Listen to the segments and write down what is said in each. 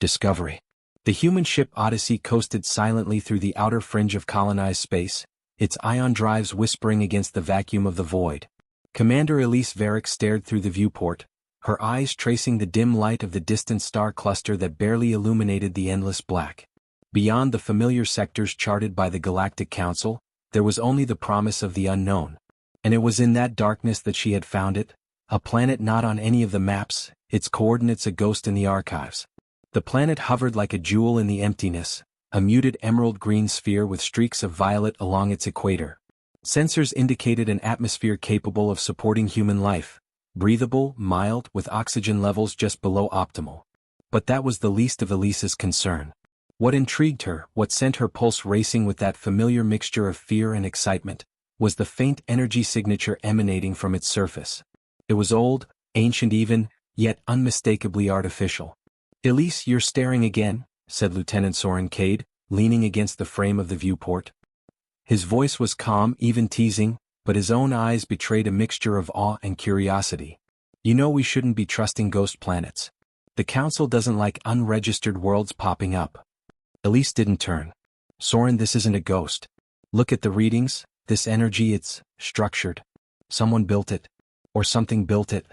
Discovery. The human ship Odyssey coasted silently through the outer fringe of colonized space, its ion drives whispering against the vacuum of the void. Commander Elise Varick stared through the viewport, her eyes tracing the dim light of the distant star cluster that barely illuminated the endless black. Beyond the familiar sectors charted by the Galactic Council, there was only the promise of the unknown. And it was in that darkness that she had found it, a planet not on any of the maps, its coordinates a ghost in the archives. The planet hovered like a jewel in the emptiness, a muted emerald green sphere with streaks of violet along its equator. Sensors indicated an atmosphere capable of supporting human life, breathable, mild, with oxygen levels just below optimal. But that was the least of Elise's concern. What intrigued her, what sent her pulse racing with that familiar mixture of fear and excitement, was the faint energy signature emanating from its surface. It was old, ancient even, yet unmistakably artificial. "Elise, you're staring again," said Lieutenant Soren Cade, leaning against the frame of the viewport. His voice was calm, even teasing, but his own eyes betrayed a mixture of awe and curiosity. "You know we shouldn't be trusting ghost planets. The Council doesn't like unregistered worlds popping up." Elise didn't turn. "Soren, this isn't a ghost. Look at the readings, this energy, it's structured. Someone built it. Or something built it."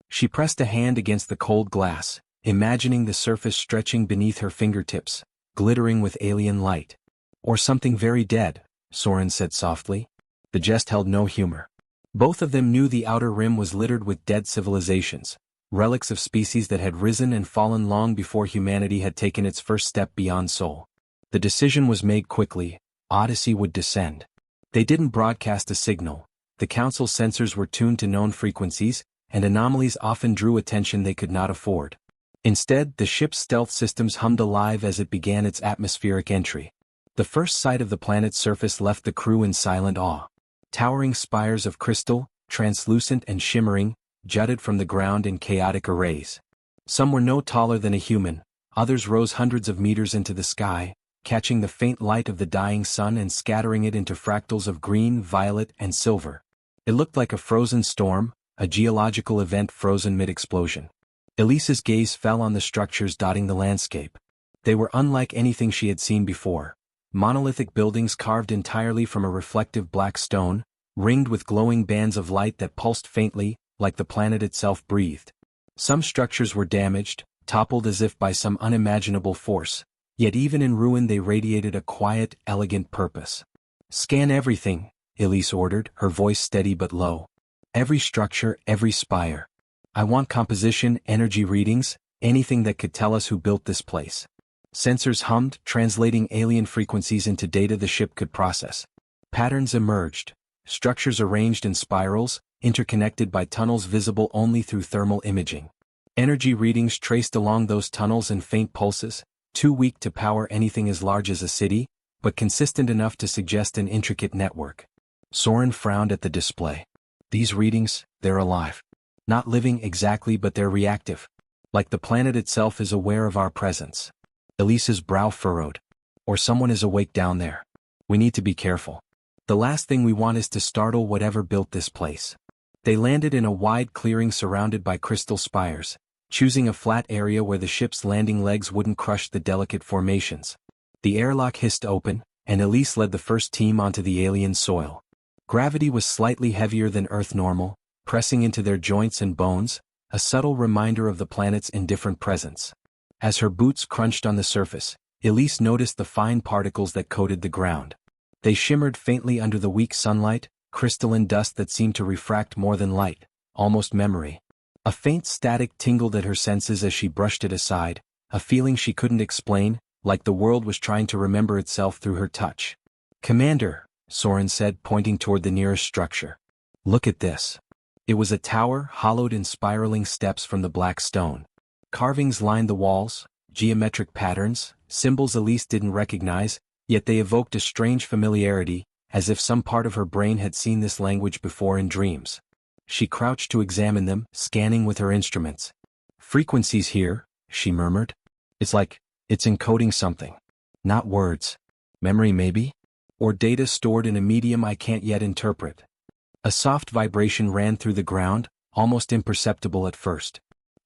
She pressed a hand against the cold glass, imagining the surface stretching beneath her fingertips, glittering with alien light. "Or something very dead," Soren said softly. The jest held no humor. Both of them knew the outer rim was littered with dead civilizations, relics of species that had risen and fallen long before humanity had taken its first step beyond Sol. The decision was made quickly: Odyssey would descend. They didn't broadcast a signal. The Council's sensors were tuned to known frequencies, and anomalies often drew attention they could not afford. Instead, the ship's stealth systems hummed alive as it began its atmospheric entry. The first sight of the planet's surface left the crew in silent awe. Towering spires of crystal, translucent and shimmering, jutted from the ground in chaotic arrays. Some were no taller than a human, others rose hundreds of meters into the sky, catching the faint light of the dying sun and scattering it into fractals of green, violet, and silver. It looked like a frozen storm, a geological event frozen mid-explosion. Elise's gaze fell on the structures dotting the landscape. They were unlike anything she had seen before. Monolithic buildings carved entirely from a reflective black stone, ringed with glowing bands of light that pulsed faintly, like the planet itself breathed. Some structures were damaged, toppled as if by some unimaginable force, yet even in ruin they radiated a quiet, elegant purpose. "Scan everything," Elise ordered, her voice steady but low. "Every structure, every spire. I want composition, energy readings, anything that could tell us who built this place." Sensors hummed, translating alien frequencies into data the ship could process. Patterns emerged. Structures arranged in spirals, interconnected by tunnels visible only through thermal imaging. Energy readings traced along those tunnels in faint pulses, too weak to power anything as large as a city, but consistent enough to suggest an intricate network. Soren frowned at the display. "These readings, they're alive. Not living exactly, but they're reactive. Like the planet itself is aware of our presence." Elise's brow furrowed. "Or someone is awake down there. We need to be careful. The last thing we want is to startle whatever built this place." They landed in a wide clearing surrounded by crystal spires, choosing a flat area where the ship's landing legs wouldn't crush the delicate formations. The airlock hissed open, and Elise led the first team onto the alien soil. Gravity was slightly heavier than Earth normal, pressing into their joints and bones, a subtle reminder of the planet's indifferent presence. As her boots crunched on the surface, Elise noticed the fine particles that coated the ground. They shimmered faintly under the weak sunlight, crystalline dust that seemed to refract more than light, almost memory. A faint static tingled at her senses as she brushed it aside, a feeling she couldn't explain, like the world was trying to remember itself through her touch. "Commander," Soren said, pointing toward the nearest structure. "Look at this." It was a tower hollowed in spiraling steps from the black stone. Carvings lined the walls, geometric patterns, symbols Elise didn't recognize, yet they evoked a strange familiarity, as if some part of her brain had seen this language before in dreams. She crouched to examine them, scanning with her instruments. "Frequencies here," she murmured. "It's like, it's encoding something. Not words. Memory maybe? Or data stored in a medium I can't yet interpret." A soft vibration ran through the ground, almost imperceptible at first.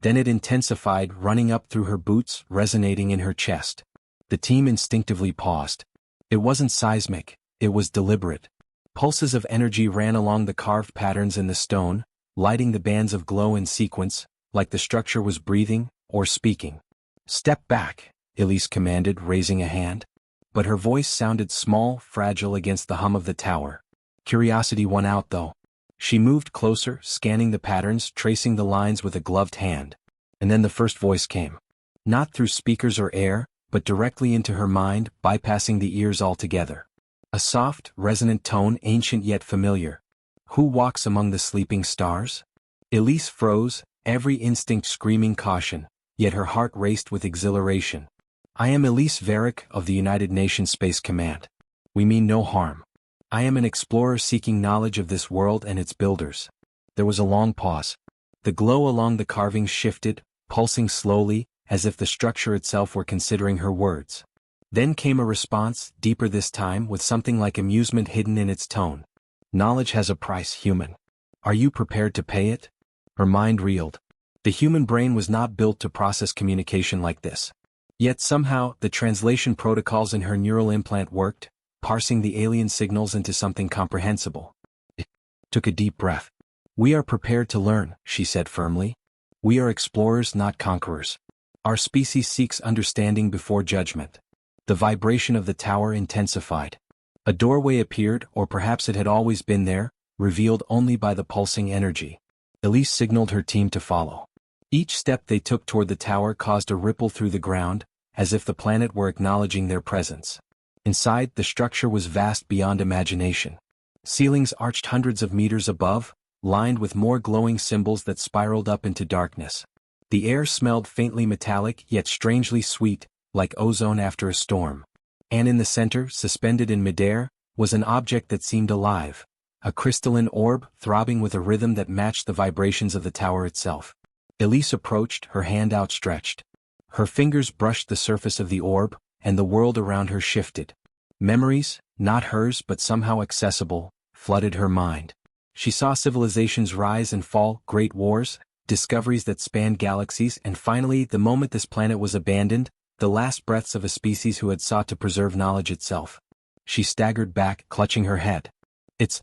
Then it intensified, running up through her boots, resonating in her chest. The team instinctively paused. It wasn't seismic, it was deliberate. Pulses of energy ran along the carved patterns in the stone, lighting the bands of glow in sequence, like the structure was breathing or speaking. "Step back," Elise commanded, raising a hand. But her voice sounded small, fragile against the hum of the tower. Curiosity won out though. She moved closer, scanning the patterns, tracing the lines with a gloved hand. And then the first voice came. Not through speakers or air, but directly into her mind, bypassing the ears altogether. A soft, resonant tone, ancient yet familiar. "Who walks among the sleeping stars?" Elise froze, every instinct screaming caution, yet her heart raced with exhilaration. "I am Elise Varick of the United Nations Space Command. We mean no harm. I am an explorer seeking knowledge of this world and its builders." There was a long pause. The glow along the carvings shifted, pulsing slowly, as if the structure itself were considering her words. Then came a response, deeper this time, with something like amusement hidden in its tone. "Knowledge has a price, human. Are you prepared to pay it?" Her mind reeled. The human brain was not built to process communication like this. Yet somehow, the translation protocols in her neural implant worked, parsing the alien signals into something comprehensible. It took a deep breath. "We are prepared to learn," she said firmly. "We are explorers, not conquerors. Our species seeks understanding before judgment." The vibration of the tower intensified. A doorway appeared, or perhaps it had always been there, revealed only by the pulsing energy. Elise signaled her team to follow. Each step they took toward the tower caused a ripple through the ground, as if the planet were acknowledging their presence. Inside, the structure was vast beyond imagination. Ceilings arched hundreds of meters above, lined with more glowing symbols that spiraled up into darkness. The air smelled faintly metallic yet strangely sweet, like ozone after a storm. And in the center, suspended in midair, was an object that seemed alive, a crystalline orb throbbing with a rhythm that matched the vibrations of the tower itself. Elise approached, her hand outstretched. Her fingers brushed the surface of the orb, and the world around her shifted. Memories, not hers but somehow accessible, flooded her mind. She saw civilizations rise and fall, great wars, discoveries that spanned galaxies, and finally, the moment this planet was abandoned, the last breaths of a species who had sought to preserve knowledge itself. She staggered back, clutching her head. It's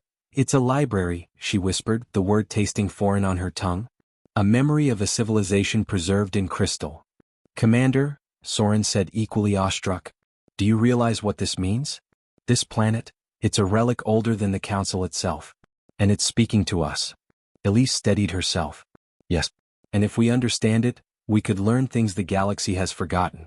a library," she whispered, the word tasting foreign on her tongue. "A memory of a civilization preserved in crystal." "Commander," Soren said, equally awestruck, "do you realize what this means? This planet, it's a relic older than the Council itself. And it's speaking to us." Elise steadied herself. "Yes. And if we understand it, we could learn things the galaxy has forgotten."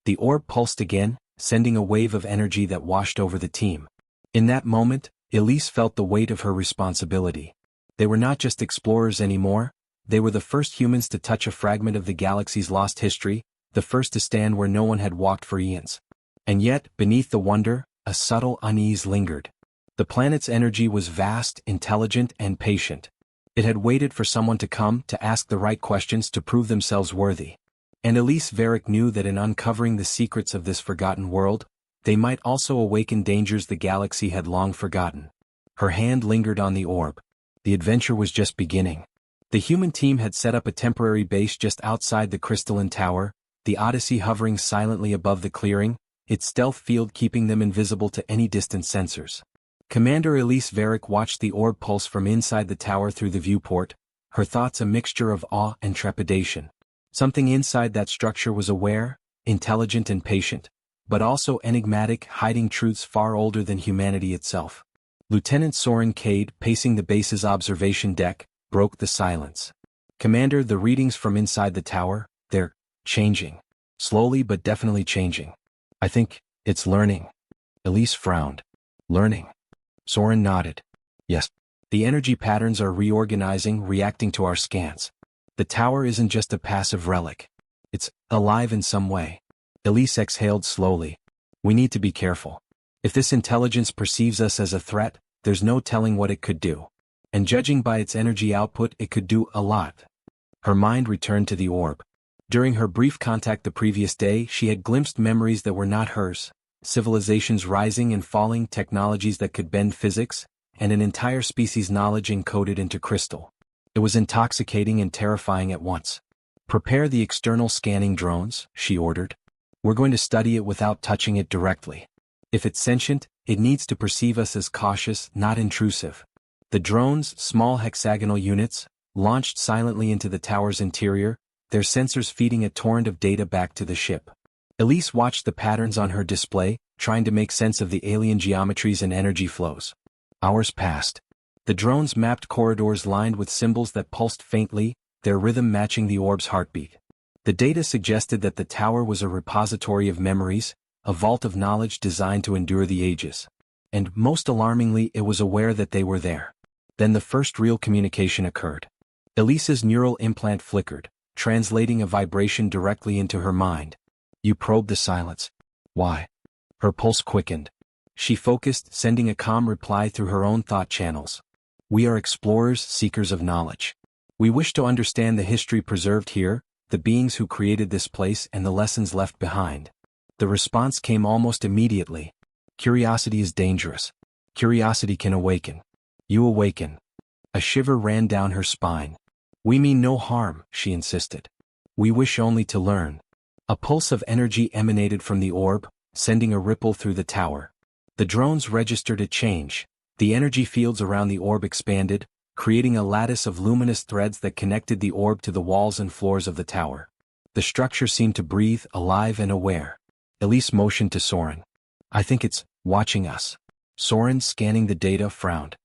The orb pulsed again, sending a wave of energy that washed over the team. In that moment, Elise felt the weight of her responsibility. They were not just explorers anymore, they were the first humans to touch a fragment of the galaxy's lost history, the first to stand where no one had walked for eons. And yet, beneath the wonder, a subtle unease lingered. The planet's energy was vast, intelligent, and patient. It had waited for someone to come, to ask the right questions, to prove themselves worthy. And Elise Varick knew that in uncovering the secrets of this forgotten world, they might also awaken dangers the galaxy had long forgotten. Her hand lingered on the orb. The adventure was just beginning. The human team had set up a temporary base just outside the crystalline tower, the Odyssey hovering silently above the clearing, its stealth field keeping them invisible to any distant sensors. Commander Elise Varick watched the orb pulse from inside the tower through the viewport, her thoughts a mixture of awe and trepidation. Something inside that structure was aware, intelligent and patient, but also enigmatic, hiding truths far older than humanity itself. Lieutenant Soren Cade, pacing the base's observation deck, broke the silence. "Commander, the readings from inside the tower, they're changing. Slowly but definitely changing. I think it's learning." Elise frowned. "Learning?" Soren nodded. "Yes. The energy patterns are reorganizing, reacting to our scans. The tower isn't just a passive relic. It's alive in some way." Elise exhaled slowly. "We need to be careful. If this intelligence perceives us as a threat, there's no telling what it could do. And judging by its energy output, it could do a lot." Her mind returned to the orb. During her brief contact the previous day, she had glimpsed memories that were not hers, civilizations rising and falling, technologies that could bend physics, and an entire species' knowledge encoded into crystal. It was intoxicating and terrifying at once. Prepare the external scanning drones, she ordered. We're going to study it without touching it directly. If it's sentient, it needs to perceive us as cautious, not intrusive. The drones, small hexagonal units, launched silently into the tower's interior, their sensors feeding a torrent of data back to the ship. Elise watched the patterns on her display, trying to make sense of the alien geometries and energy flows. Hours passed. The drones mapped corridors lined with symbols that pulsed faintly, their rhythm matching the orb's heartbeat. The data suggested that the tower was a repository of memories, a vault of knowledge designed to endure the ages. And, most alarmingly, it was aware that they were there. Then the first real communication occurred. Elise's neural implant flickered, translating a vibration directly into her mind. You probed the silence. Why? Her pulse quickened. She focused, sending a calm reply through her own thought channels. We are explorers, seekers of knowledge. We wish to understand the history preserved here, the beings who created this place and the lessons left behind. The response came almost immediately. Curiosity is dangerous. Curiosity can awaken. You awaken. A shiver ran down her spine. We mean no harm, she insisted. We wish only to learn. A pulse of energy emanated from the orb, sending a ripple through the tower. The drones registered a change. The energy fields around the orb expanded, creating a lattice of luminous threads that connected the orb to the walls and floors of the tower. The structure seemed to breathe, alive and aware. Elise motioned to Soren. I think it's watching us. Soren, scanning the data, frowned.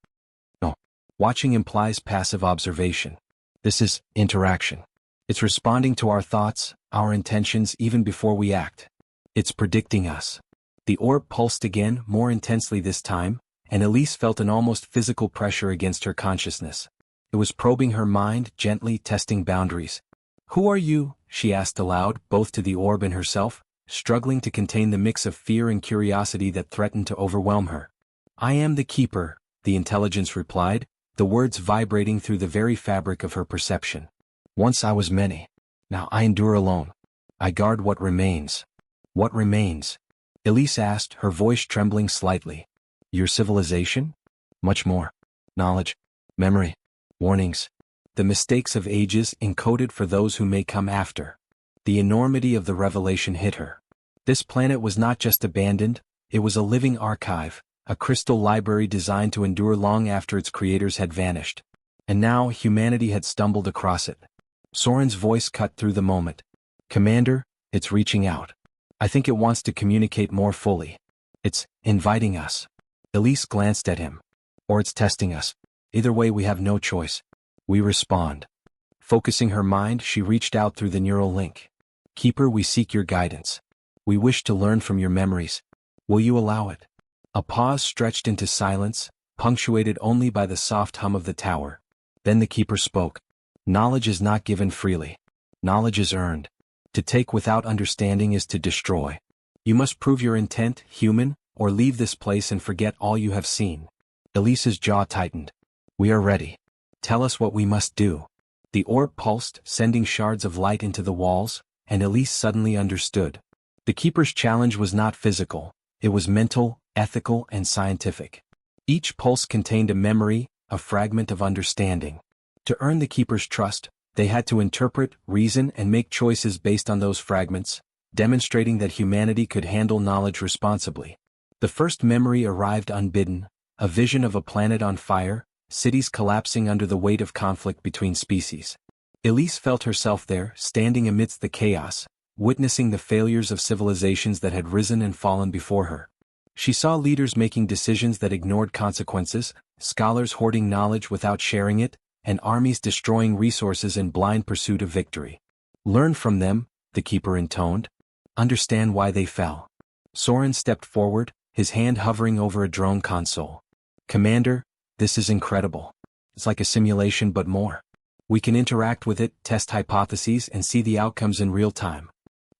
No. Watching implies passive observation. This is interaction. It's responding to our thoughts, our intentions even before we act. It's predicting us. The orb pulsed again, more intensely this time, and Elise felt an almost physical pressure against her consciousness. It was probing her mind, gently testing boundaries. Who are you? She asked aloud, both to the orb and herself, struggling to contain the mix of fear and curiosity that threatened to overwhelm her. I am the Keeper, the intelligence replied, the words vibrating through the very fabric of her perception. Once I was many. Now I endure alone. I guard what remains. What remains? Elise asked, her voice trembling slightly. Your civilization? Much more. Knowledge. Memory. Warnings. The mistakes of ages encoded for those who may come after. The enormity of the revelation hit her. This planet was not just abandoned, it was a living archive, a crystal library designed to endure long after its creators had vanished. And now humanity had stumbled across it. Soren's voice cut through the moment. Commander, it's reaching out. I think it wants to communicate more fully. It's inviting us. Elise glanced at him. Or it's testing us. Either way, we have no choice. We respond. Focusing her mind, she reached out through the neural link. Keeper, we seek your guidance. We wish to learn from your memories. Will you allow it? A pause stretched into silence, punctuated only by the soft hum of the tower. Then the Keeper spoke. Knowledge is not given freely. Knowledge is earned. To take without understanding is to destroy. You must prove your intent, human, or leave this place and forget all you have seen. Elise's jaw tightened. We are ready. Tell us what we must do. The orb pulsed, sending shards of light into the walls, and Elise suddenly understood. The Keeper's challenge was not physical, it was mental, ethical, and scientific. Each pulse contained a memory, a fragment of understanding. To earn the Keeper's trust, they had to interpret, reason, and make choices based on those fragments, demonstrating that humanity could handle knowledge responsibly. The first memory arrived unbidden, a vision of a planet on fire, cities collapsing under the weight of conflict between species. Elise felt herself there, standing amidst the chaos, witnessing the failures of civilizations that had risen and fallen before her. She saw leaders making decisions that ignored consequences, scholars hoarding knowledge without sharing it, and armies destroying resources in blind pursuit of victory. Learn from them, the Keeper intoned. Understand why they fell. Soren stepped forward, his hand hovering over a drone console. Commander, this is incredible. It's like a simulation but more. We can interact with it, test hypotheses, and see the outcomes in real time.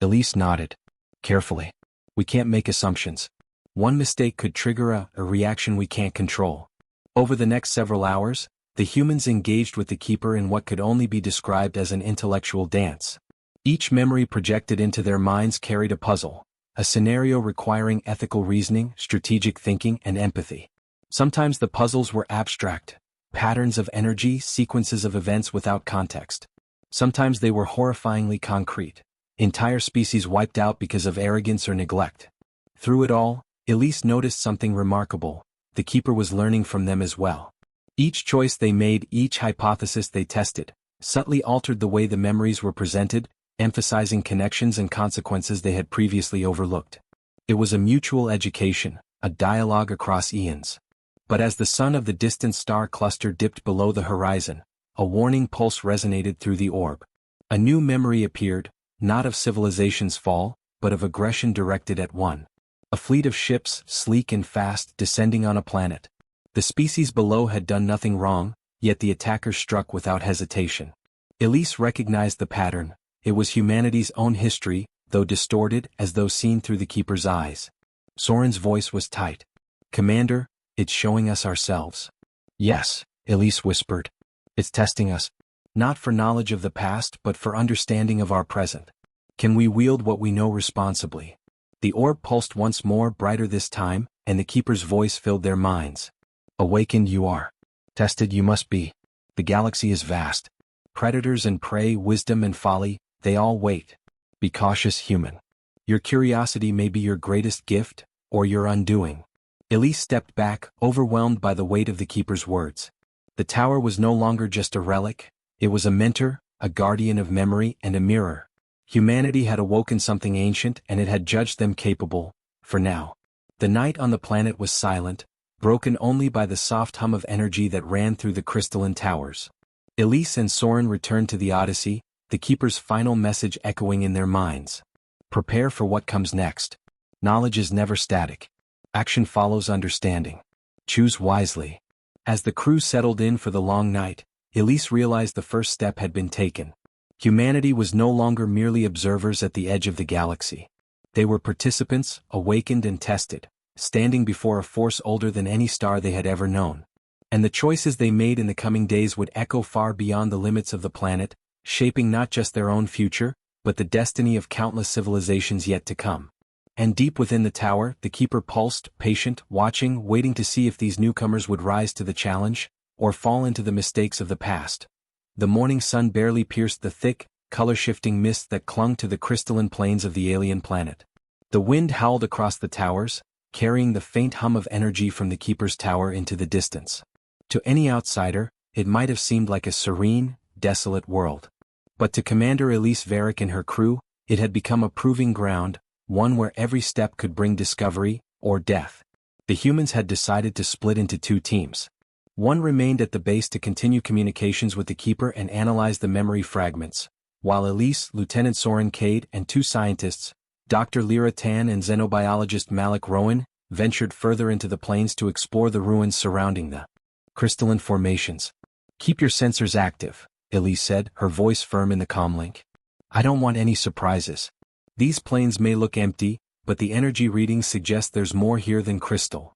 Elise nodded. Carefully. We can't make assumptions. One mistake could trigger a reaction we can't control. Over the next several hours, the humans engaged with the Keeper in what could only be described as an intellectual dance. Each memory projected into their minds carried a puzzle, a scenario requiring ethical reasoning, strategic thinking, and empathy. Sometimes the puzzles were abstract, patterns of energy, sequences of events without context. Sometimes they were horrifyingly concrete. Entire species wiped out because of arrogance or neglect. Through it all, Elise noticed something remarkable. The keeper was learning from them as well. Each choice they made, each hypothesis they tested, subtly altered the way the memories were presented, emphasizing connections and consequences they had previously overlooked. It was a mutual education, a dialogue across eons. But as the sun of the distant star cluster dipped below the horizon, a warning pulse resonated through the orb. A new memory appeared, not of civilization's fall, but of aggression directed at one. A fleet of ships, sleek and fast, descending on a planet. The species below had done nothing wrong, yet the attackers struck without hesitation. Elise recognized the pattern. It was humanity's own history, though distorted as though seen through the keeper's eyes. Soren's voice was tight. "Commander, it's showing us ourselves." "Yes," Elise whispered. "It's testing us. Not for knowledge of the past but for understanding of our present. Can we wield what we know responsibly?" The orb pulsed once more, brighter this time, and the keeper's voice filled their minds. "Awakened you are. Tested you must be. The galaxy is vast. Predators and prey, wisdom and folly, they all wait. Be cautious, human. Your curiosity may be your greatest gift, or your undoing." Elise stepped back, overwhelmed by the weight of the keeper's words. The tower was no longer just a relic, it was a mentor, a guardian of memory and a mirror. Humanity had awoken something ancient and it had judged them capable, for now. The night on the planet was silent, broken only by the soft hum of energy that ran through the crystalline towers. Elise and Soren returned to the Odyssey, the keeper's final message echoing in their minds. Prepare for what comes next. Knowledge is never static. Action follows understanding. Choose wisely. As the crew settled in for the long night, Elise realized the first step had been taken. Humanity was no longer merely observers at the edge of the galaxy. They were participants, awakened and tested, standing before a force older than any star they had ever known. And the choices they made in the coming days would echo far beyond the limits of the planet, shaping not just their own future, but the destiny of countless civilizations yet to come. And deep within the tower, the keeper pulsed, patient, watching, waiting to see if these newcomers would rise to the challenge, or fall into the mistakes of the past. The morning sun barely pierced the thick, color-shifting mist that clung to the crystalline plains of the alien planet. The wind howled across the towers, carrying the faint hum of energy from the keeper's tower into the distance. To any outsider, it might have seemed like a serene, desolate world. But to Commander Elise Varick and her crew, it had become a proving ground, one where every step could bring discovery, or death. The humans had decided to split into two teams. One remained at the base to continue communications with the Keeper and analyze the memory fragments, while Elise, Lieutenant Soren Cade, and two scientists, Dr. Lyra Tan and xenobiologist Malik Rowan, ventured further into the plains to explore the ruins surrounding the crystalline formations. "Keep your sensors active," Elise said, her voice firm in the comlink. "I don't want any surprises. These plains may look empty, but the energy readings suggest there's more here than crystal."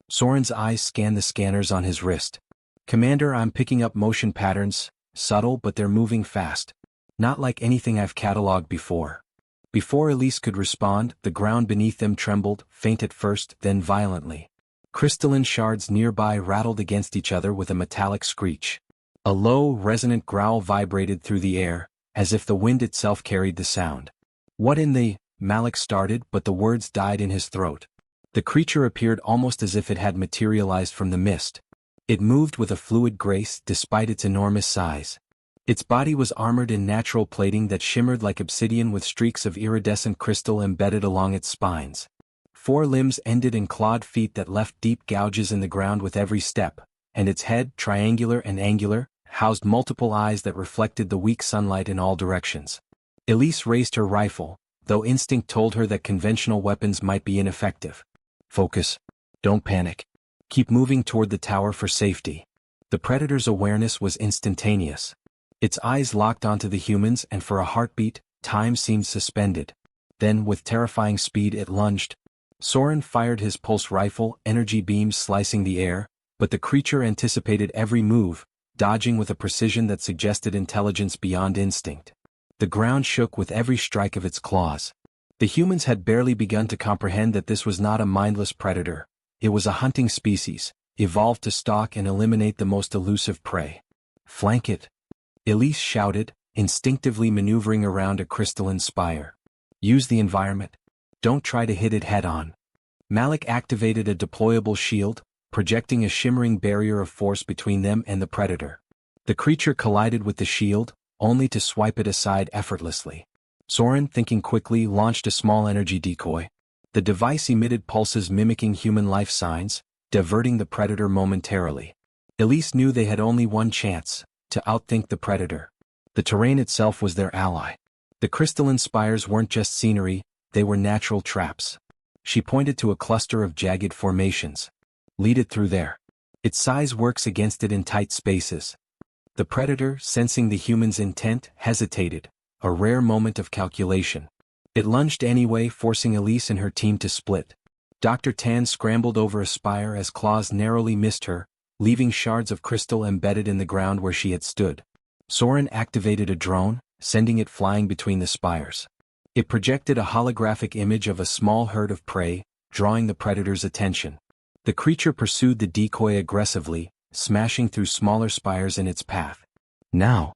Soren's eyes scanned the scanners on his wrist. "Commander, I'm picking up motion patterns, subtle but they're moving fast. Not like anything I've cataloged before." Before Elise could respond, the ground beneath them trembled, faint at first, then violently. Crystalline shards nearby rattled against each other with a metallic screech. A low, resonant growl vibrated through the air, as if the wind itself carried the sound. "What in the—" Malik started, but the words died in his throat. The creature appeared almost as if it had materialized from the mist. It moved with a fluid grace despite its enormous size. Its body was armored in natural plating that shimmered like obsidian with streaks of iridescent crystal embedded along its spines. Four limbs ended in clawed feet that left deep gouges in the ground with every step, and its head, triangular and angular, housed multiple eyes that reflected the weak sunlight in all directions. Elise raised her rifle, though instinct told her that conventional weapons might be ineffective. "Focus. Don't panic. Keep moving toward the tower for safety." The predator's awareness was instantaneous. Its eyes locked onto the humans and for a heartbeat, time seemed suspended. Then, with terrifying speed, it lunged. Soren fired his pulse rifle, energy beams slicing the air, but the creature anticipated every move, dodging with a precision that suggested intelligence beyond instinct. The ground shook with every strike of its claws. The humans had barely begun to comprehend that this was not a mindless predator. It was a hunting species, evolved to stalk and eliminate the most elusive prey. "Flank it!" Elise shouted, instinctively maneuvering around a crystalline spire. Use the environment. Don't try to hit it head-on. Malik activated a deployable shield, projecting a shimmering barrier of force between them and the predator. The creature collided with the shield, only to swipe it aside effortlessly. Soren, thinking quickly, launched a small energy decoy. The device emitted pulses mimicking human life signs, diverting the predator momentarily. Elise knew they had only one chance, to outthink the predator. The terrain itself was their ally. The crystalline spires weren't just scenery, they were natural traps. She pointed to a cluster of jagged formations. Lead it through there. Its size works against it in tight spaces. The predator, sensing the human's intent, hesitated, a rare moment of calculation. It lunged anyway, forcing Elise and her team to split. Dr. Tan scrambled over a spire as claws narrowly missed her, leaving shards of crystal embedded in the ground where she had stood. Soren activated a drone, sending it flying between the spires. It projected a holographic image of a small herd of prey, drawing the predator's attention. The creature pursued the decoy aggressively, smashing through smaller spires in its path. Now!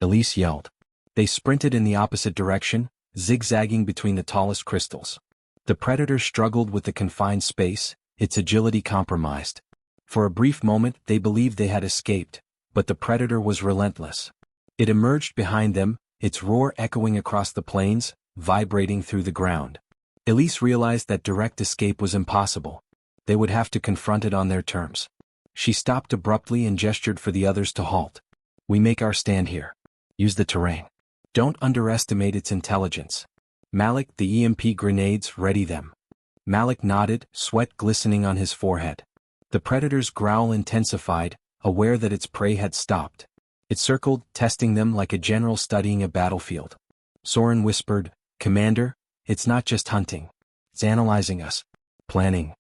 Elise yelled. They sprinted in the opposite direction, zigzagging between the tallest crystals. The predator struggled with the confined space, its agility compromised. For a brief moment they believed they had escaped, but the predator was relentless. It emerged behind them, its roar echoing across the plains, vibrating through the ground. Elise realized that direct escape was impossible. They would have to confront it on their terms. She stopped abruptly and gestured for the others to halt. We make our stand here. Use the terrain. Don't underestimate its intelligence. Malik, the EMP grenades, ready them. Malik nodded, sweat glistening on his forehead. The predator's growl intensified, aware that its prey had stopped. It circled, testing them like a general studying a battlefield. Soren whispered, "Commander, it's not just hunting. It's analyzing us. Planning."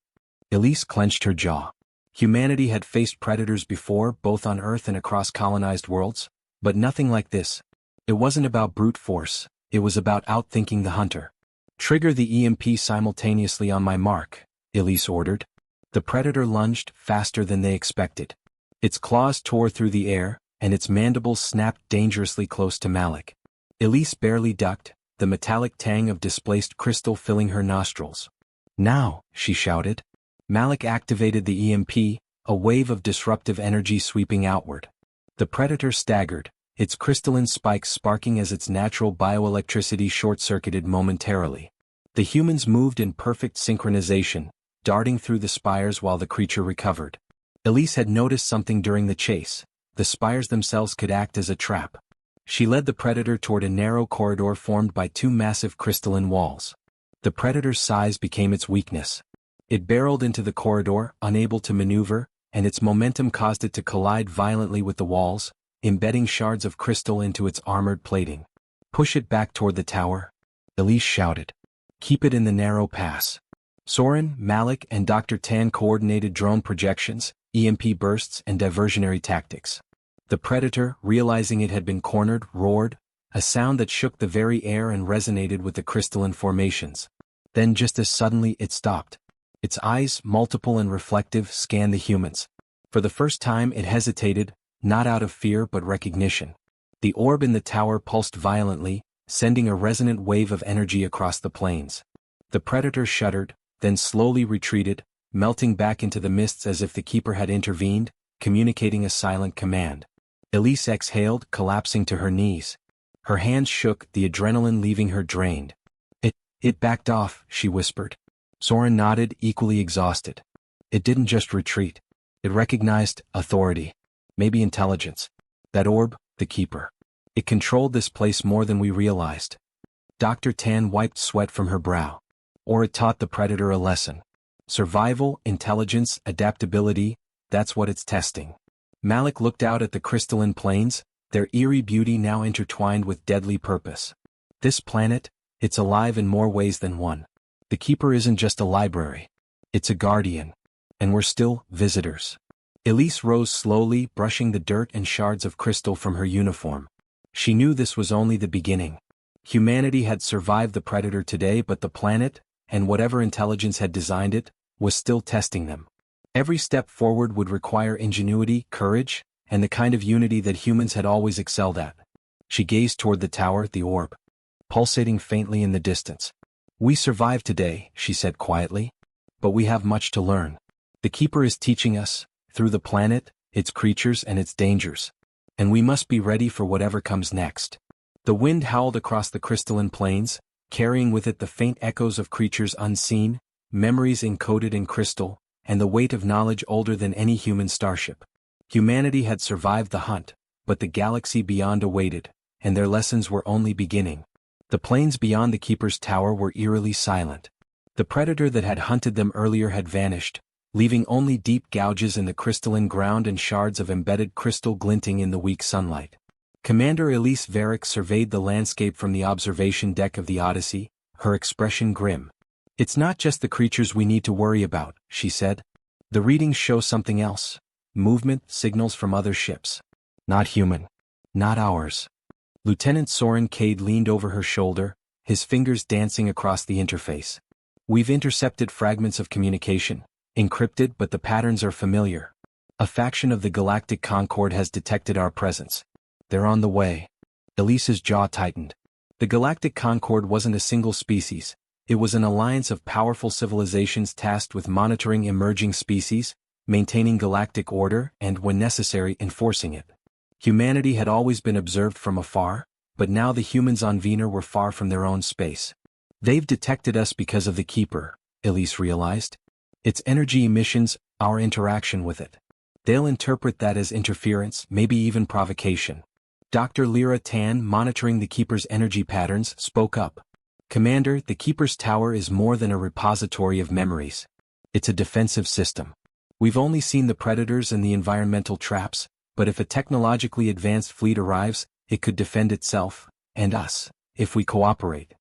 Elise clenched her jaw. Humanity had faced predators before, both on Earth and across colonized worlds, but nothing like this. It wasn't about brute force, it was about outthinking the hunter. Trigger the EMP simultaneously on my mark, Elise ordered. The predator lunged, faster than they expected. Its claws tore through the air, and its mandibles snapped dangerously close to Malik. Elise barely ducked, the metallic tang of displaced crystal filling her nostrils. Now, she shouted. Malik activated the EMP, a wave of disruptive energy sweeping outward. The predator staggered, its crystalline spikes sparking as its natural bioelectricity short-circuited momentarily. The humans moved in perfect synchronization, darting through the spires while the creature recovered. Elise had noticed something during the chase. The spires themselves could act as a trap. She led the predator toward a narrow corridor formed by two massive crystalline walls. The predator's size became its weakness. It barreled into the corridor, unable to maneuver, and its momentum caused it to collide violently with the walls, embedding shards of crystal into its armored plating. Push it back toward the tower, Elise shouted. Keep it in the narrow pass. Soren, Malik, and Dr. Tan coordinated drone projections, EMP bursts, and diversionary tactics. The predator, realizing it had been cornered, roared, a sound that shook the very air and resonated with the crystalline formations. Then just as suddenly it stopped. Its eyes, multiple and reflective, scanned the humans. For the first time it hesitated, not out of fear but recognition. The orb in the tower pulsed violently, sending a resonant wave of energy across the plains. The predator shuddered, then slowly retreated, melting back into the mists as if the keeper had intervened, communicating a silent command. Elise exhaled, collapsing to her knees. Her hands shook, the adrenaline leaving her drained. It backed off, she whispered. Soren nodded, equally exhausted. It didn't just retreat. It recognized authority. Maybe intelligence. That orb, the keeper. It controlled this place more than we realized. Dr. Tan wiped sweat from her brow. Or it taught the predator a lesson. Survival, intelligence, adaptability, that's what it's testing. Malik looked out at the crystalline plains, their eerie beauty now intertwined with deadly purpose. This planet, it's alive in more ways than one. The keeper isn't just a library. It's a guardian. And we're still visitors. Elise rose slowly, brushing the dirt and shards of crystal from her uniform. She knew this was only the beginning. Humanity had survived the predator today, but the planet, and whatever intelligence had designed it, was still testing them. Every step forward would require ingenuity, courage, and the kind of unity that humans had always excelled at. She gazed toward the tower, the orb, pulsating faintly in the distance. "We survived today," she said quietly. "But we have much to learn. The Keeper is teaching us, through the planet, its creatures and its dangers. And we must be ready for whatever comes next." The wind howled across the crystalline plains, carrying with it the faint echoes of creatures unseen, memories encoded in crystal, and the weight of knowledge older than any human starship. Humanity had survived the hunt, but the galaxy beyond awaited, and their lessons were only beginning. The plains beyond the Keeper's tower were eerily silent. The predator that had hunted them earlier had vanished, leaving only deep gouges in the crystalline ground and shards of embedded crystal glinting in the weak sunlight. Commander Elise Varick surveyed the landscape from the observation deck of the Odyssey, her expression grim. "It's not just the creatures we need to worry about," she said. "The readings show something else. Movement, signals from other ships. Not human. Not ours." Lieutenant Soren Cade leaned over her shoulder, his fingers dancing across the interface. "We've intercepted fragments of communication, encrypted, but the patterns are familiar. A faction of the Galactic Concord has detected our presence. They're on the way." Elise's jaw tightened. The Galactic Concord wasn't a single species. It was an alliance of powerful civilizations tasked with monitoring emerging species, maintaining galactic order, and, when necessary, enforcing it. Humanity had always been observed from afar, but now the humans on Vener were far from their own space. "They've detected us because of the Keeper," Elise realized. "Its energy emissions, our interaction with it. They'll interpret that as interference, maybe even provocation." Dr. Lyra Tan, monitoring the Keeper's energy patterns, spoke up. "Commander, the Keeper's tower is more than a repository of memories. It's a defensive system. We've only seen the predators and the environmental traps, but if a technologically advanced fleet arrives, it could defend itself, and us, if we cooperate."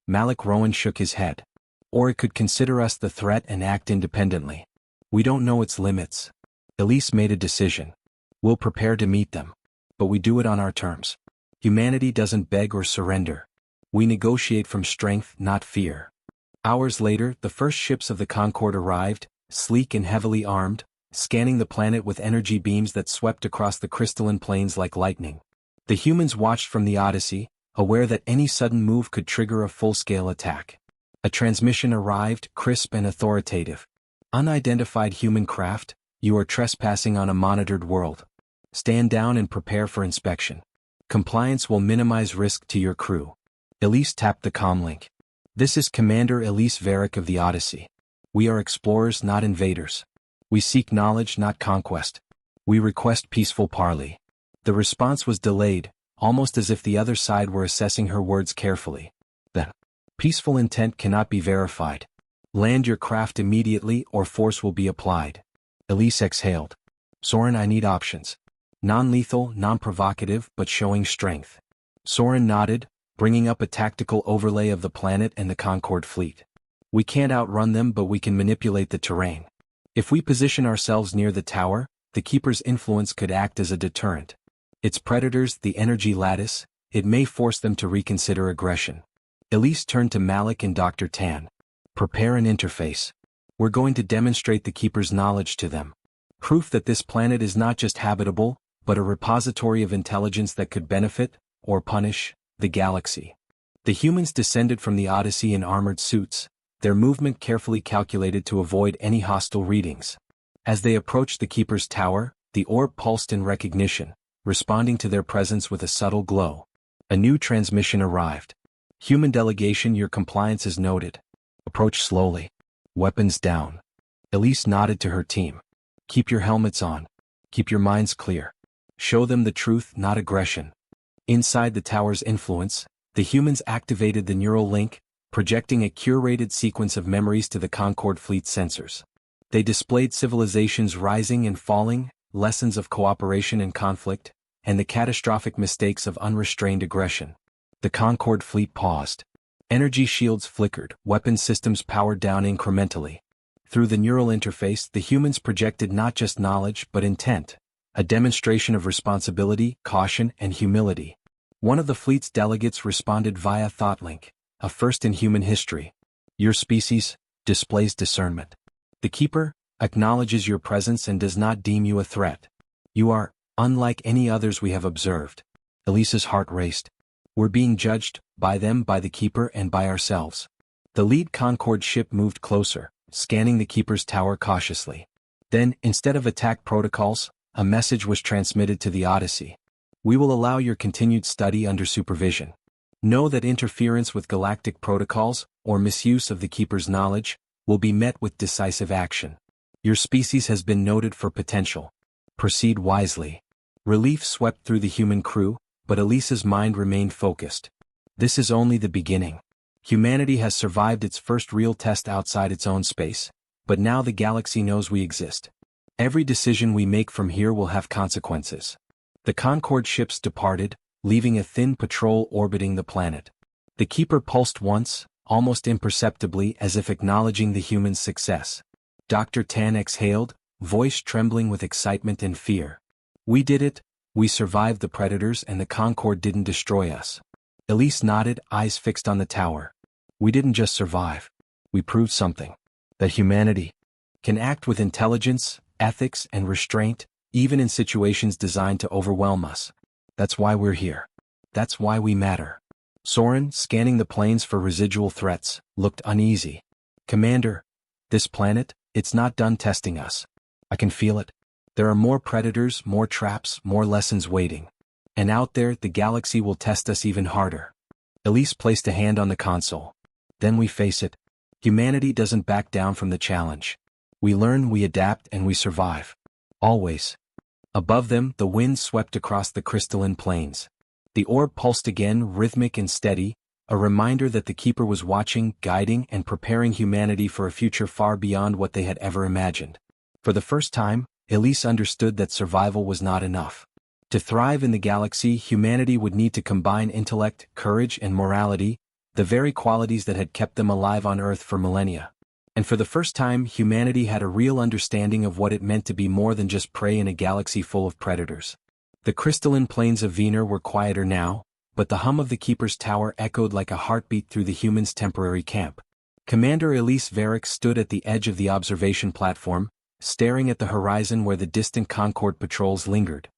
Malik Rowan shook his head. "Or it could consider us the threat and act independently. We don't know its limits." Elise made a decision. "We'll prepare to meet them. But we do it on our terms. Humanity doesn't beg or surrender. We negotiate from strength, not fear." Hours later, the first ships of the Concord arrived, sleek and heavily armed, scanning the planet with energy beams that swept across the crystalline plains like lightning. The humans watched from the Odyssey, aware that any sudden move could trigger a full-scale attack. A transmission arrived, crisp and authoritative. "Unidentified human craft, you are trespassing on a monitored world. Stand down and prepare for inspection. Compliance will minimize risk to your crew." Elise tapped the comlink. "This is Commander Elise Varick of the Odyssey. We are explorers, not invaders. We seek knowledge, not conquest. We request peaceful parley." The response was delayed, almost as if the other side were assessing her words carefully. "The peaceful intent cannot be verified. Land your craft immediately or force will be applied." Elise exhaled. "Soren, I need options. Non-lethal, non-provocative, but showing strength." Soren nodded, bringing up a tactical overlay of the planet and the Concord fleet. "We can't outrun them, but we can manipulate the terrain. If we position ourselves near the tower, the Keeper's influence could act as a deterrent. Its predators, the energy lattice, it may force them to reconsider aggression." Elise turned to Malik and Dr. Tan. "Prepare an interface. We're going to demonstrate the Keeper's knowledge to them. Proof that this planet is not just habitable, but a repository of intelligence that could benefit, or punish, the galaxy." The humans descended from the Odyssey in armored suits, their movement carefully calculated to avoid any hostile readings. As they approached the Keeper's tower, the orb pulsed in recognition, responding to their presence with a subtle glow. A new transmission arrived. "Human delegation, your compliance is noted. Approach slowly. Weapons down." Elise nodded to her team. "Keep your helmets on. Keep your minds clear. Show them the truth, not aggression." Inside the tower's influence, the humans activated the neural link, projecting a curated sequence of memories to the Concord fleet sensors. They displayed civilizations rising and falling, lessons of cooperation and conflict, and the catastrophic mistakes of unrestrained aggression. The Concord fleet paused. Energy shields flickered, weapon systems powered down incrementally. Through the neural interface, the humans projected not just knowledge but intent, a demonstration of responsibility, caution, and humility. One of the fleet's delegates responded via ThoughtLink, a first in human history. "Your species displays discernment. The Keeper acknowledges your presence and does not deem you a threat. You are unlike any others we have observed." Elise's heart raced. We're being judged, by them, by the Keeper, and by ourselves. The lead Concorde ship moved closer, scanning the Keeper's tower cautiously. Then, instead of attack protocols, a message was transmitted to the Odyssey. We will allow your continued study under supervision. Know that interference with galactic protocols, or misuse of the Keeper's knowledge, will be met with decisive action. Your species has been noted for potential. Proceed wisely. Relief swept through the human crew, but Elise's mind remained focused. This is only the beginning. Humanity has survived its first real test outside its own space, but now the galaxy knows we exist. Every decision we make from here will have consequences. The Concorde ships departed, leaving a thin patrol orbiting the planet. The Keeper pulsed once, almost imperceptibly, as if acknowledging the human's success. Dr. Tan exhaled, voice trembling with excitement and fear. We did it, we survived the predators and the Concorde didn't destroy us. Elise nodded, eyes fixed on the tower. We didn't just survive. We proved something. That humanity can act with intelligence, ethics, and restraint, even in situations designed to overwhelm us. That's why we're here. That's why we matter. Soren, scanning the plains for residual threats, looked uneasy. Commander, this planet, it's not done testing us. I can feel it. There are more predators, more traps, more lessons waiting. And out there, the galaxy will test us even harder. Elise placed a hand on the console. Then we face it. Humanity doesn't back down from the challenge. We learn, we adapt, and we survive. Always. Above them, the wind swept across the crystalline plains. The orb pulsed again, rhythmic and steady, a reminder that the Keeper was watching, guiding, and preparing humanity for a future far beyond what they had ever imagined. For the first time, Elise understood that survival was not enough. To thrive in the galaxy, humanity would need to combine intellect, courage, and morality, the very qualities that had kept them alive on Earth for millennia. And for the first time, humanity had a real understanding of what it meant to be more than just prey in a galaxy full of predators. The crystalline plains of Vener were quieter now, but the hum of the Keeper's tower echoed like a heartbeat through the humans' temporary camp. Commander Elise Varick stood at the edge of the observation platform, staring at the horizon where the distant Concorde patrols lingered.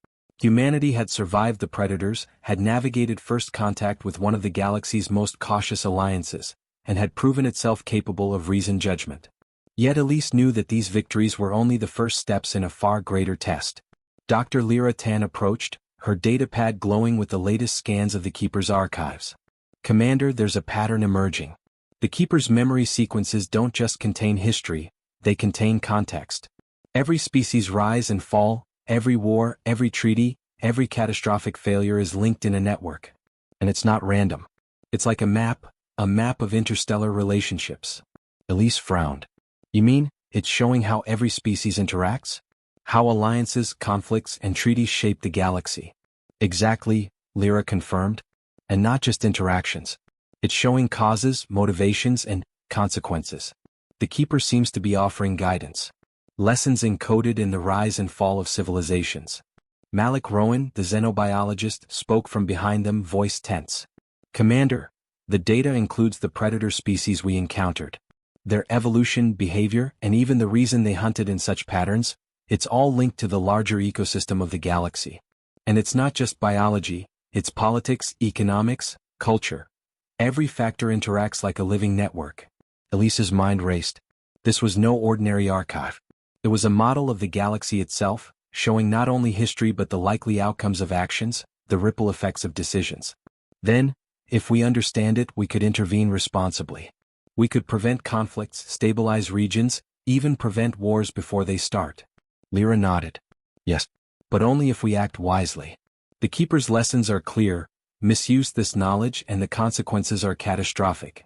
Humanity had survived the predators, had navigated first contact with one of the galaxy's most cautious alliances, and had proven itself capable of reasoned judgment. Yet Elise knew that these victories were only the first steps in a far greater test. Dr. Lyra Tan approached, her datapad glowing with the latest scans of the Keeper's archives. Commander, there's a pattern emerging. The Keeper's memory sequences don't just contain history, they contain context. Every species' rise and fall, every war, every treaty, every catastrophic failure is linked in a network. And it's not random. It's like a map of interstellar relationships. Elise frowned. You mean, it's showing how every species interacts? How alliances, conflicts, and treaties shape the galaxy? Exactly, Lyra confirmed. And not just interactions. It's showing causes, motivations, and consequences. The Keeper seems to be offering guidance. Lessons encoded in the rise and fall of civilizations. Malik Rowan, the xenobiologist, spoke from behind them, voice tense. Commander, the data includes the predator species we encountered. Their evolution, behavior, and even the reason they hunted in such patterns, it's all linked to the larger ecosystem of the galaxy. And it's not just biology, it's politics, economics, culture. Every factor interacts like a living network. Elise's mind raced. This was no ordinary archive. It was a model of the galaxy itself, showing not only history but the likely outcomes of actions, the ripple effects of decisions. Then, if we understand it, we could intervene responsibly. We could prevent conflicts, stabilize regions, even prevent wars before they start. Lyra nodded. Yes, but only if we act wisely. The Keeper's lessons are clear, misuse this knowledge and the consequences are catastrophic.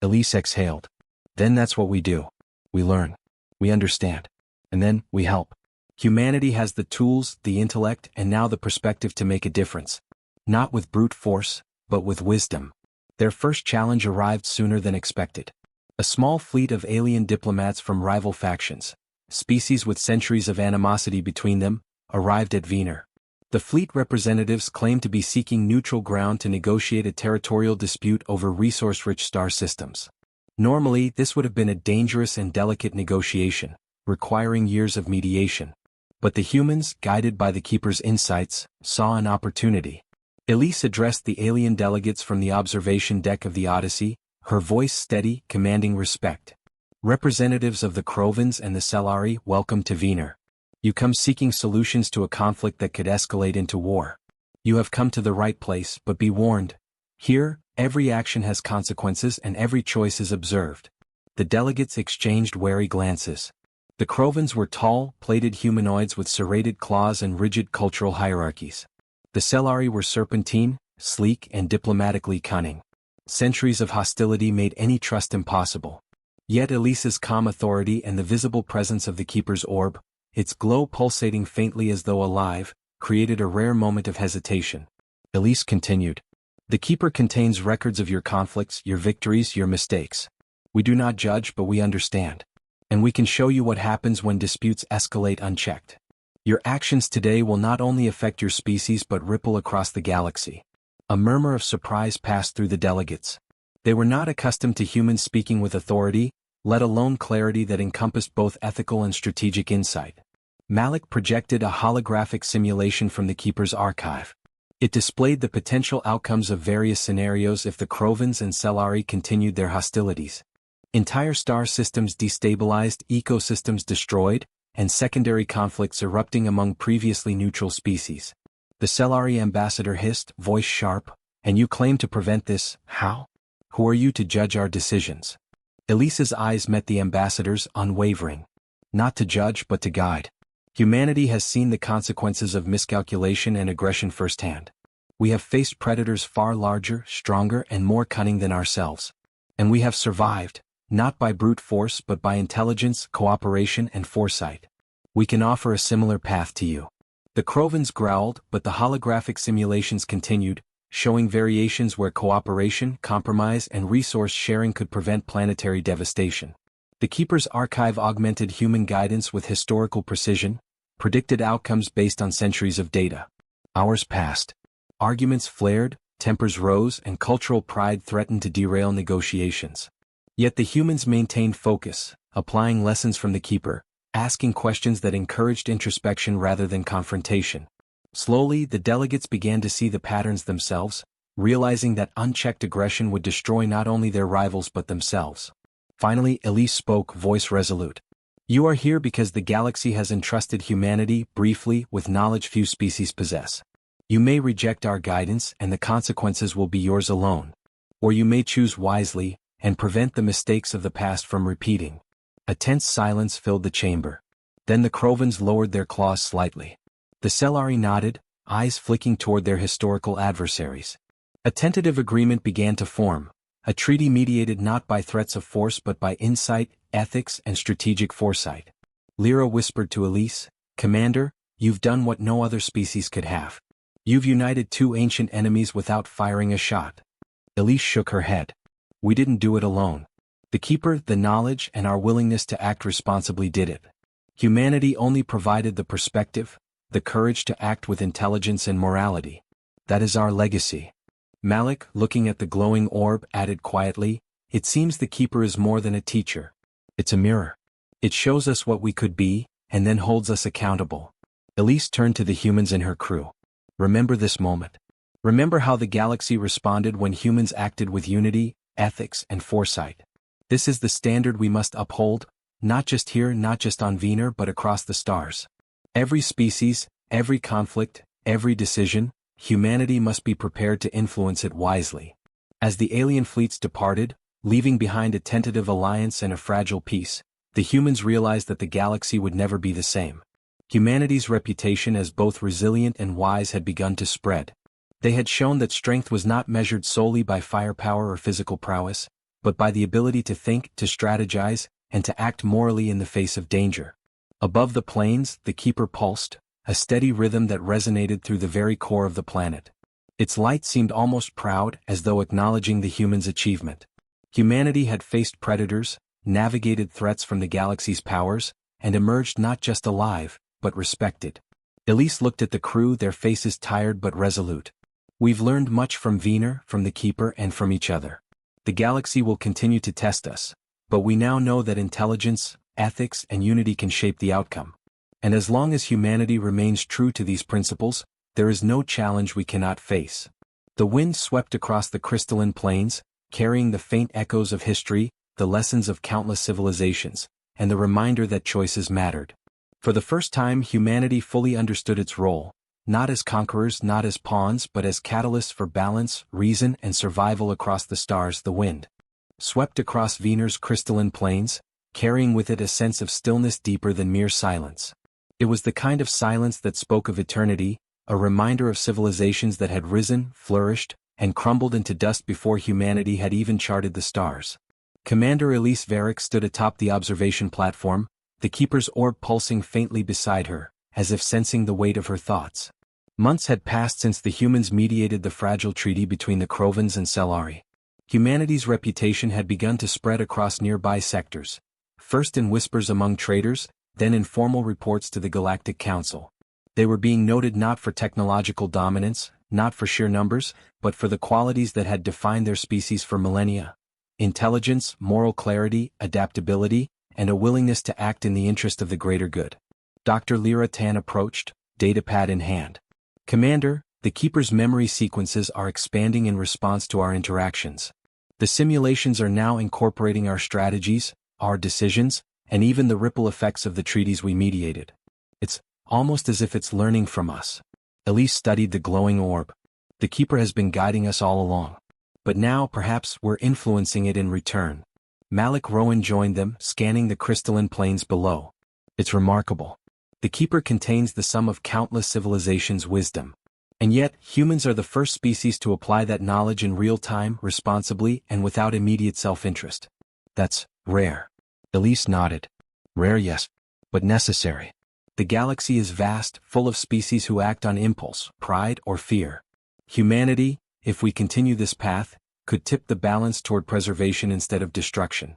Elise exhaled. Then that's what we do. We learn. We understand. And then, we help. Humanity has the tools, the intellect, and now the perspective to make a difference. Not with brute force, but with wisdom. Their first challenge arrived sooner than expected. A small fleet of alien diplomats from rival factions, species with centuries of animosity between them, arrived at Vener. The fleet representatives claimed to be seeking neutral ground to negotiate a territorial dispute over resource-rich star systems. Normally, this would have been a dangerous and delicate negotiation, requiring years of mediation. But the humans, guided by the Keeper's insights, saw an opportunity. Elise addressed the alien delegates from the observation deck of the Odyssey, her voice steady, commanding respect. Representatives of the Crovans and the Cellari, welcome to Vener. You come seeking solutions to a conflict that could escalate into war. You have come to the right place, but be warned. Here, every action has consequences and every choice is observed. The delegates exchanged wary glances. The Crovans were tall, plated humanoids with serrated claws and rigid cultural hierarchies. The Cellari were serpentine, sleek and diplomatically cunning. Centuries of hostility made any trust impossible. Yet Elise's calm authority and the visible presence of the Keeper's orb, its glow pulsating faintly as though alive, created a rare moment of hesitation. Elise continued. The Keeper contains records of your conflicts, your victories, your mistakes. We do not judge, but we understand. And we can show you what happens when disputes escalate unchecked. Your actions today will not only affect your species but ripple across the galaxy. A murmur of surprise passed through the delegates. They were not accustomed to humans speaking with authority, let alone clarity that encompassed both ethical and strategic insight. Malik projected a holographic simulation from the Keeper's archive. It displayed the potential outcomes of various scenarios if the Crovans and Cellari continued their hostilities. Entire star systems destabilized, ecosystems destroyed, and secondary conflicts erupting among previously neutral species. The Cellari ambassador hissed, voice sharp, and you claim to prevent this, how? Who are you to judge our decisions? Elise's eyes met the ambassador's, unwavering. Not to judge but to guide. Humanity has seen the consequences of miscalculation and aggression firsthand. We have faced predators far larger, stronger, and more cunning than ourselves. And we have survived, not by brute force but by intelligence, cooperation, and foresight. We can offer a similar path to you. The Crovans growled, but the holographic simulations continued, showing variations where cooperation, compromise, and resource sharing could prevent planetary devastation. The Keeper's archive augmented human guidance with historical precision, predicted outcomes based on centuries of data. Hours passed. Arguments flared, tempers rose, and cultural pride threatened to derail negotiations. Yet the humans maintained focus, applying lessons from the Keeper, asking questions that encouraged introspection rather than confrontation. Slowly, the delegates began to see the patterns themselves, realizing that unchecked aggression would destroy not only their rivals but themselves. Finally, Elise spoke, voice resolute. You are here because the galaxy has entrusted humanity, briefly, with knowledge few species possess. You may reject our guidance and the consequences will be yours alone. Or you may choose wisely, and prevent the mistakes of the past from repeating. A tense silence filled the chamber. Then the Crovans lowered their claws slightly. The Cellari nodded, eyes flicking toward their historical adversaries. A tentative agreement began to form, a treaty mediated not by threats of force but by insight, ethics, and strategic foresight. Lyra whispered to Elise, Commander, you've done what no other species could have. You've united two ancient enemies without firing a shot. Elise shook her head. We didn't do it alone. The Keeper, the knowledge, and our willingness to act responsibly did it. Humanity only provided the perspective, the courage to act with intelligence and morality. That is our legacy. Malik, looking at the glowing orb, added quietly, It seems the Keeper is more than a teacher. It's a mirror. It shows us what we could be, and then holds us accountable. Elise turned to the humans in her crew. Remember this moment. Remember how the galaxy responded when humans acted with unity, ethics, and foresight. This is the standard we must uphold, not just here, not just on Vener, but across the stars. Every species, every conflict, every decision, humanity must be prepared to influence it wisely. As the alien fleets departed, leaving behind a tentative alliance and a fragile peace, the humans realized that the galaxy would never be the same. Humanity's reputation as both resilient and wise had begun to spread. They had shown that strength was not measured solely by firepower or physical prowess, but by the ability to think, to strategize, and to act morally in the face of danger. Above the plains, the Keeper pulsed, a steady rhythm that resonated through the very core of the planet. Its light seemed almost proud, as though acknowledging the humans' achievement. Humanity had faced predators, navigated threats from the galaxy's powers, and emerged not just alive, but respected. Elise looked at the crew, their faces tired but resolute. We've learned much from Vener, from the Keeper, and from each other. The galaxy will continue to test us, but we now know that intelligence, ethics, and unity can shape the outcome. And as long as humanity remains true to these principles, There is no challenge we cannot face. The wind swept across the crystalline plains, carrying the faint echoes of history, the lessons of countless civilizations, and the reminder that choices mattered. For the first time, humanity fully understood its role, not as conquerors, not as pawns, but as catalysts for balance, reason, and survival across the stars. The wind swept across Venus' crystalline plains, carrying with it a sense of stillness deeper than mere silence. It was the kind of silence that spoke of eternity, a reminder of civilizations that had risen, flourished, and crumbled into dust before humanity had even charted the stars. Commander Elise Varick stood atop the observation platform, the keeper's orb pulsing faintly beside her, as if sensing the weight of her thoughts. Months had passed since the humans mediated the fragile treaty between the Crovans and Cellari. Humanity's reputation had begun to spread across nearby sectors, first in whispers among traders, then in formal reports to the Galactic Council. They were being noted not for technological dominance, not for sheer numbers, but for the qualities that had defined their species for millennia: intelligence, moral clarity, adaptability, and a willingness to act in the interest of the greater good. Dr. Lyra Tan approached, datapad in hand. "Commander, the Keeper's memory sequences are expanding in response to our interactions. The simulations are now incorporating our strategies, our decisions, and even the ripple effects of the treaties we mediated. It's almost as if it's learning from us." Elise studied the glowing orb. "The Keeper has been guiding us all along. But now, perhaps, we're influencing it in return." Malik Rowan joined them, scanning the crystalline plains below. "It's remarkable. The Keeper contains the sum of countless civilizations' wisdom. And yet, humans are the first species to apply that knowledge in real time, responsibly, and without immediate self-interest. That's rare." Elise nodded. "Rare, yes, but necessary. The galaxy is vast, full of species who act on impulse, pride, or fear. Humanity, if we continue this path, could tip the balance toward preservation instead of destruction."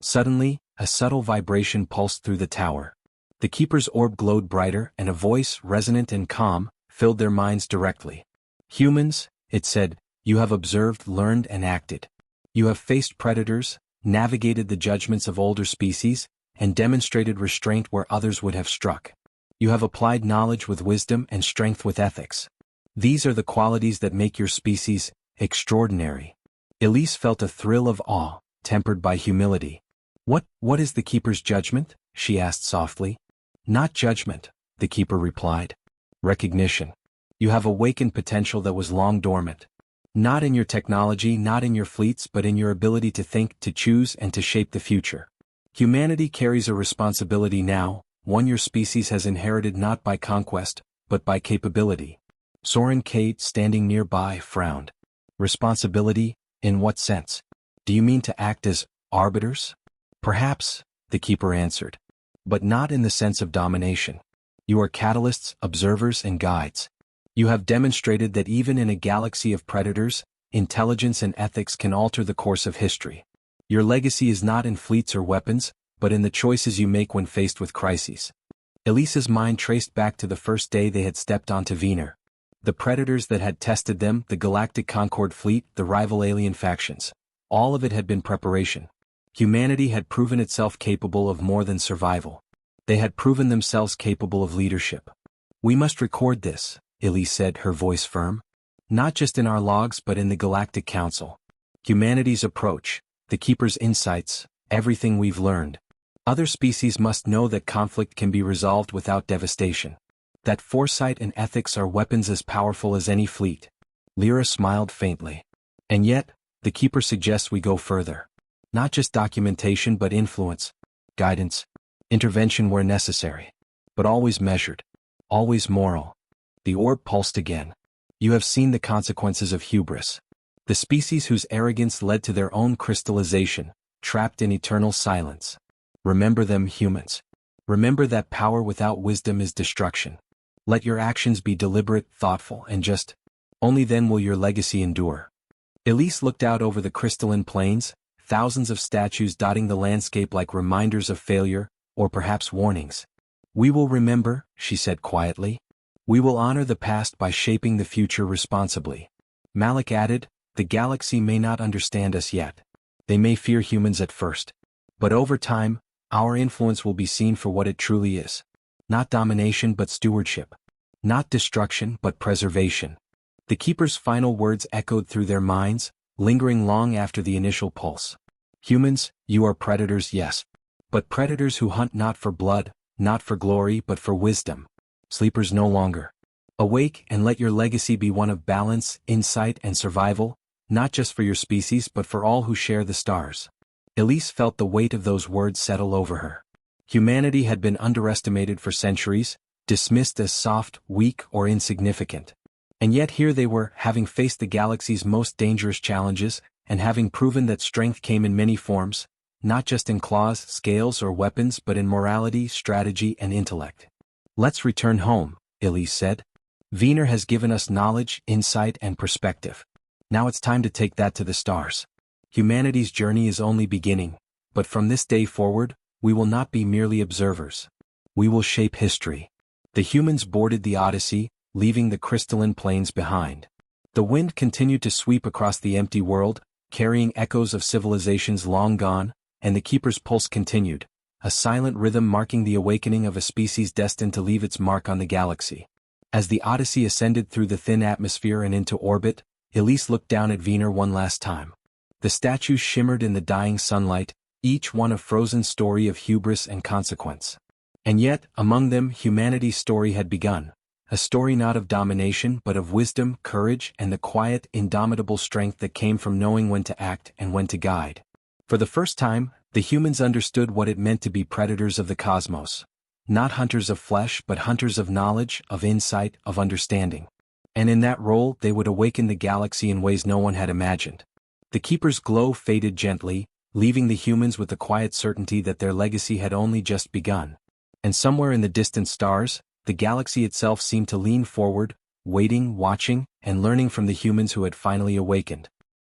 Suddenly, a subtle vibration pulsed through the tower. The Keeper's orb glowed brighter, and a voice, resonant and calm, filled their minds directly. "Humans," it said, "you have observed, learned, and acted. You have faced predators, navigated the judgments of older species, and demonstrated restraint where others would have struck. You have applied knowledge with wisdom and strength with ethics. These are the qualities that make your species extraordinary." Elise felt a thrill of awe, tempered by humility. What is the Keeper's judgment?" she asked softly. "Not judgment," the Keeper replied. "Recognition. You have awakened potential that was long dormant. Not in your technology, not in your fleets, but in your ability to think, to choose, and to shape the future. Humanity carries a responsibility now, one your species has inherited not by conquest, but by capability." Soren Kate, standing nearby, frowned. "Responsibility? In what sense? Do you mean to act as arbiters?" "Perhaps," the Keeper answered. "But not in the sense of domination. You are catalysts, observers, and guides. You have demonstrated that even in a galaxy of predators, intelligence and ethics can alter the course of history. Your legacy is not in fleets or weapons, but in the choices you make when faced with crises." Elise's mind traced back to the first day they had stepped onto Venus. The predators that had tested them, the Galactic Concord fleet, the rival alien factions. All of it had been preparation. Humanity had proven itself capable of more than survival. They had proven themselves capable of leadership. "We must record this," Elise said, her voice firm. "Not just in our logs but in the Galactic Council. Humanity's approach, the Keeper's insights, everything we've learned. Other species must know that conflict can be resolved without devastation. That foresight and ethics are weapons as powerful as any fleet." Lyra smiled faintly. "And yet, the Keeper suggests we go further. Not just documentation but influence, guidance, intervention where necessary. But always measured, always moral." The orb pulsed again. "You have seen the consequences of hubris. The species whose arrogance led to their own crystallization, trapped in eternal silence. Remember them, humans. Remember that power without wisdom is destruction. Let your actions be deliberate, thoughtful, and just. Only then will your legacy endure." Elise looked out over the crystalline plains, thousands of statues dotting the landscape like reminders of failure, or perhaps warnings. "We will remember," she said quietly. "We will honor the past by shaping the future responsibly." Malik added, "The galaxy may not understand us yet. They may fear humans at first. But over time, our influence will be seen for what it truly is. Not domination but stewardship. Not destruction but preservation. The keeper's final words echoed through their minds, lingering long after the initial pulse. Humans, you are predators, yes. But predators who hunt not for blood, not for glory but for wisdom. Sleepers no longer. Awake and let your legacy be one of balance, insight and survival, not just for your species but for all who share the stars. Elise felt the weight of those words settle over her. Humanity had been underestimated for centuries, dismissed as soft, weak or insignificant. And yet here they were, having faced the galaxy's most dangerous challenges, and having proven that strength came in many forms, not just in claws, scales or weapons but in morality, strategy and intellect. Let's return home, Elise said. Wiener has given us knowledge, insight and perspective. Now it's time to take that to the stars. Humanity's journey is only beginning, but from this day forward, we will not be merely observers. We will shape history. The humans boarded the Odyssey, leaving the crystalline plains behind. The wind continued to sweep across the empty world, carrying echoes of civilizations long gone, and the keeper's pulse continued, a silent rhythm marking the awakening of a species destined to leave its mark on the galaxy. As the Odyssey ascended through the thin atmosphere and into orbit, Elise looked down at Wiener one last time. The statues shimmered in the dying sunlight, each one a frozen story of hubris and consequence. And yet, among them, humanity's story had begun. A story not of domination but of wisdom, courage, and the quiet, indomitable strength that came from knowing when to act and when to guide. For the first time, the humans understood what it meant to be predators of the cosmos. Not hunters of flesh but hunters of knowledge, of insight, of understanding. And in that role they would awaken the galaxy in ways no one had imagined. The keeper's glow faded gently, leaving the humans with the quiet certainty that their legacy had only just begun. And somewhere in the distant stars, the galaxy itself seemed to lean forward, waiting, watching, and learning from the humans who had finally awakened.